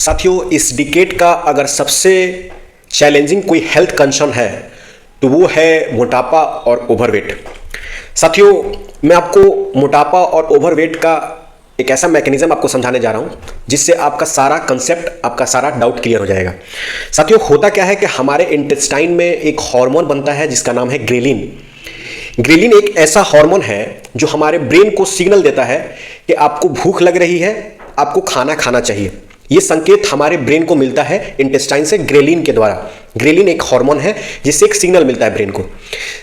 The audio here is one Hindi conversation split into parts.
साथियों, इस डिकेड का अगर सबसे चैलेंजिंग कोई हेल्थ कंसर्न है तो वो है मोटापा और ओवरवेट। साथियों, मैं आपको मोटापा और ओवरवेट का एक ऐसा मैकेनिज्म आपको समझाने जा रहा हूं जिससे आपका सारा कंसेप्ट, आपका सारा डाउट क्लियर हो जाएगा। साथियों, होता क्या है कि हमारे इंटेस्टाइन में एक हार्मोन बनता है जिसका नाम है ग्रेलिन। ग्रेलिन एक ऐसा हार्मोन है जो हमारे ब्रेन को सिग्नल देता है कि आपको भूख लग रही है, आपको खाना खाना चाहिए। ये संकेत हमारे ब्रेन को मिलता है इंटेस्टाइन से ग्रेलिन के द्वारा। ग्रेलिन एक हार्मोन है जिससे एक सिग्नल मिलता है ब्रेन को।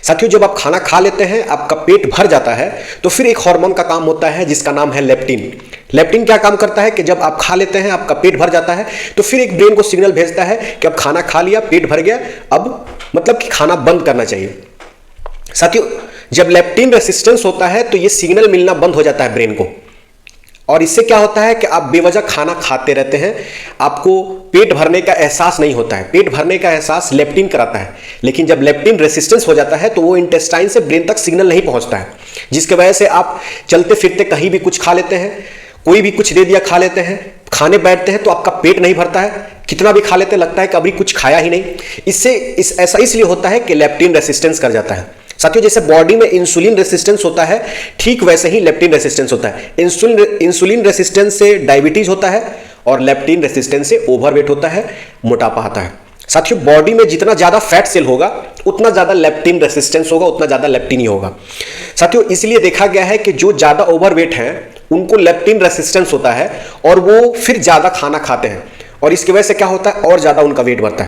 साथियों, जब आप खाना खा लेते हैं, आपका पेट भर जाता है, तो फिर एक हार्मोन का काम होता है जिसका नाम है लेप्टिन। लेप्टिन क्या काम करता है कि जब आप खा लेते हैं, आपका पेट भर जाता है, तो फिर एक ब्रेन को सिग्नल भेजता है कि अब खाना खा लिया, पेट भर गया, अब मतलब कि खाना बंद करना चाहिए। साथियों, जब लेप्टिन रेसिस्टेंस होता है तो ये सिग्नल मिलना बंद हो जाता है ब्रेन को, और इससे क्या होता है कि आप बेवजह खाना खाते रहते हैं, आपको पेट भरने का एहसास नहीं होता है। पेट भरने का एहसास लेप्टिन कराता है, लेकिन जब लेप्टिन रेसिस्टेंस हो जाता है तो वो इंटेस्टाइन से ब्रेन तक सिग्नल नहीं पहुंचता है, जिसकी वजह से आप चलते फिरते कहीं भी कुछ खा लेते हैं, कोई भी कुछ दे दिया खा लेते हैं, खाने बैठते हैं तो आपका पेट नहीं भरता है, कितना भी खा लेते लगता है कि अभी कुछ खाया ही नहीं। ऐसा इसलिए होता है कि लेप्टिन रेसिस्टेंस कर जाता है। साथियों, जैसे बॉडी में इंसुलिन रेसिस्टेंस होता है, ठीक वैसे ही लेप्टिन रेसिस्टेंस होता है। इंसुलिन रेसिस्टेंस से डायबिटीज होता है और लेप्टिन रेसिस्टेंस से ओवरवेट होता है, मोटापा आता है। साथियों, बॉडी में जितना ज्यादा फैट सेल होगा उतना ज्यादा लेप्टिन रेसिस्टेंस होगा, उतना ज्यादा लेप्टिन ही होगा। साथियों, इसलिए देखा गया है कि जो ज्यादा ओवरवेट हैं उनको लेप्टिन रेसिस्टेंस होता है और वो फिर ज्यादा खाना खाते हैं, और इसकी वजह से क्या होता है, और ज्यादा उनका वेट बढ़ता है।